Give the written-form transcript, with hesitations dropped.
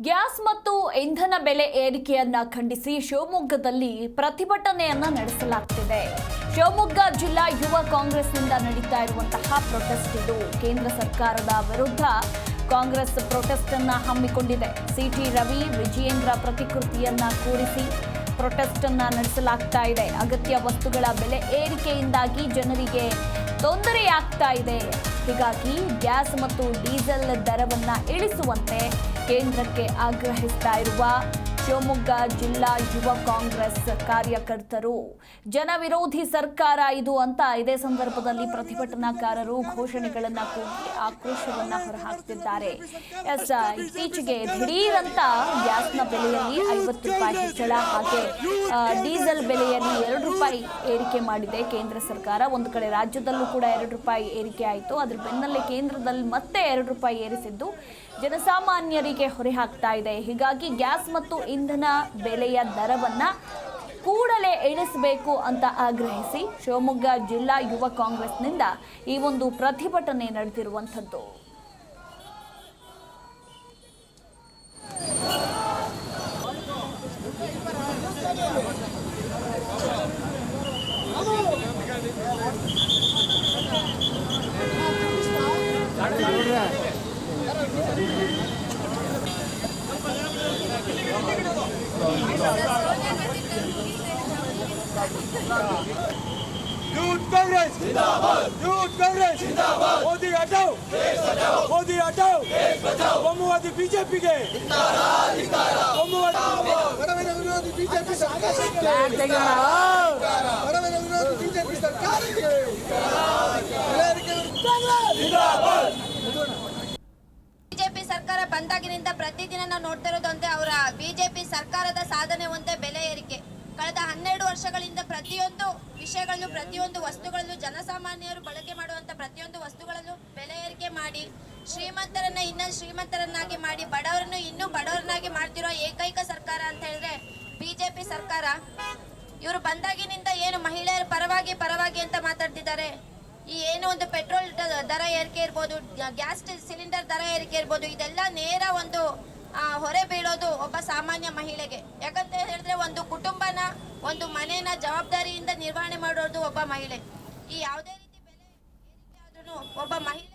Gas ಮತ್ತು ಇಂಧನ ಬೆಲೆ ಏರಿಕೆಯನ್ನ ಖಂಡಿಸಿ ಶಿವಮೊಗ್ಗದಲ್ಲಿ ಪ್ರತಿಭಟನೆಯನ್ನ ನಡೆಸಲಾಗುತ್ತಿದೆ. ಶಿವಮೊಗ್ಗ ಜಿಲ್ಲಾ ಯುವ ಕಾಂಗ್ರೆಸ್ನಿಂದ ನಡೀತಾ ಇರುವಂತಹ ಪ್ರೊಟೆಸ್ಟ್ ಇದು. ಕೇಂದ್ರ ಸರ್ಕಾರದ ವಿರುದ್ಧ ಕಾಂಗ್ರೆಸ್ ಪ್ರೊಟೆಸ್ಟ್ ಅನ್ನ ಹಮ್ಮಿಕೊಂಡಿದೆ. ಸಿಟಿ ರವಿ ವಿಜಯೇಂದ್ರ ಪ್ರತಿಕೃತಿಯನ್ನ ಕೂರಿಸಿ ಪ್ರೊಟೆಸ್ಟ್ ಅನ್ನ ನಡೆಸಲಾಗ್ತಾ ಇದೆ. ಅಗತ್ಯ ವಸ್ತುಗಳ ಬೆಲೆ ಏರಿಕೆಯಿಂದಾಗಿ ಜನರಿಗೆ ತೊಂದರೆಯಾಗ್ತಾ ಇದೆ. ಹೀಗಾಗಿ ಗ್ಯಾಸ್ ಮತ್ತು ಡೀಸೆಲ್ ದರವನ್ನ ಇಳಿಸುವಂತೆ ಕೇಂದ್ರಕ್ಕೆ ಆಗ್ರಹಿಸ್ತಾ ಇರುವ ಶಿವಮೊಗ್ಗ ಜಿಲ್ಲಾ ಯುವ ಕಾಂಗ್ರೆಸ್ ಕಾರ್ಯಕರ್ತರು ಜನ ವಿರೋಧಿ ಸರ್ಕಾರ ಇದು ಅಂತ ಇದೇ ಸಂದರ್ಭದಲ್ಲಿ ಪ್ರತಿಭಟನಾಕಾರರು ಘೋಷಣೆಗಳನ್ನ ಕೂಗಿ ಆಕ್ರೋಶವನ್ನ ಹೊರಹಾಕ್ತಿದ್ದಾರೆ. ಇತ್ತೀಚೆಗೆ ದಿಢೀರ್ ಅಂತ ಗ್ಯಾಸ್ನ ಬೆಲೆಯಲ್ಲಿ 50 ರೂಪಾಯಿ ಹೆಚ್ಚಳ, ಹಾಗೆ ಡೀಸೆಲ್ ಬೆಲೆಯಲ್ಲಿ 2 ರೂಪಾಯಿ ಏರಿಕೆ ಮಾಡಿದೆ ಕೇಂದ್ರ ಸರ್ಕಾರ. ಒಂದು ಕಡೆ ರಾಜ್ಯದಲ್ಲೂ ಕೂಡ 2 ರೂಪಾಯಿ ಏರಿಕೆ ಆಯಿತು. ಅದ್ರ ಬೆನ್ನಲ್ಲೇ ಕೇಂದ್ರದಲ್ಲಿ ಮತ್ತೆ 2 ರೂಪಾಯಿ ಏರಿಸಿದ್ದು ಜನಸಾಮಾನ್ಯರಿಗೆ ಹೊರೆ ಹಾಕ್ತಾ ಇದೆ. ಹೀಗಾಗಿ ಗ್ಯಾಸ್ ಮತ್ತು ಇಂಧನ ಬೆಲೆಯ ದರವನ್ನ ಕೂಡಲೇ ಇಳಿಸಬೇಕು ಅಂತ ಆಗ್ರಹಿಸಿ ಶಿವಮೊಗ್ಗ ಜಿಲ್ಲಾ ಯುವ ಕಾಂಗ್ರೆಸ್ನಿಂದ ಈ ಒಂದು ಪ್ರತಿಭಟನೆ ನಡೆದಿರುವಂಥದ್ದು. यूथ कांग्रेस जिंदाबाद, यूथ कांग्रेस जिंदाबाद। मोदी हटाओ, देश बचाओ, मोदी हटाओ, देश बचाओ। कोमुवादी बीजेपी के कोमुवादी विरोधी बीजेपी सरकार बीजेपी सरकार जिंदाबाद। ಬಿಜೆಪಿ ಸರ್ಕಾರ ಬಂದಾಗಿನಿಂದ ಪ್ರತಿದಿನ ನಾವು ನೋಡ್ತಾ ಇರೋದಂತೆ ಅವರ ಬಿಜೆಪಿ ಸರ್ಕಾರದ ಸಾಧನೆ ಒಂದೇ ಬೆಲೆ ಏರಿಕೆ. ಕಳೆದ 12 ವರ್ಷಗಳಿಂದ ಪ್ರತಿಯೊಂದು ವಿಷಯಗಳನ್ನು, ಪ್ರತಿಯೊಂದು ವಸ್ತುಗಳನ್ನು, ಜನಸಾಮಾನ್ಯರು ಬಳಕೆ ಮಾಡುವಂತ ಪ್ರತಿಯೊಂದು ವಸ್ತುಗಳನ್ನು ಬೆಲೆ ಏರಿಕೆ ಮಾಡಿ ಶ್ರೀಮಂತರನ್ನ ಇನ್ನೂ ಶ್ರೀಮಂತರನ್ನಾಗಿ ಮಾಡಿ ಬಡವರನ್ನು ಇನ್ನೂ ಬಡವರನ್ನಾಗಿ ಮಾಡ್ತಿರೋ ಏಕೈಕ ಸರ್ಕಾರ ಅಂತ ಹೇಳಿದ್ರೆ ಬಿಜೆಪಿ ಸರ್ಕಾರ. ಇವರು ಬಂದಾಗಿನಿಂದ ಏನು ಮಹಿಳೆಯರ ಪರವಾಗಿ ಅಂತ ಮಾತಾಡ್ತಿದ್ದಾರೆ. ಈ ಏನು ಒಂದು ಪೆಟ್ರೋಲ್ ದರ ಏರಿಕೆ ಇರ್ಬೋದು, ಗ್ಯಾಸ್ ಸಿಲಿಂಡರ್ ದರ ಏರಿಕೆ ಇರ್ಬೋದು, ಇದೆಲ್ಲ ನೇರ ಒಂದು ಹೊರೆ ಬೀಳೋದು ಒಬ್ಬ ಸಾಮಾನ್ಯ ಮಹಿಳೆಗೆ. ಯಾಕಂತ ಹೇಳಿದ್ರೆ ಒಂದು ಕುಟುಂಬನ, ಒಂದು ಮನೆನ ಜವಾಬ್ದಾರಿಯಿಂದ ನಿರ್ವಹಣೆ ಮಾಡೋದು ಒಬ್ಬ ಮಹಿಳೆ. ಈ ಯಾವುದೇ ರೀತಿ ಬೆಲೆ ಏರಿಕೆ ಆದ್ರೂ ಒಬ್ಬ ಮಹಿಳೆ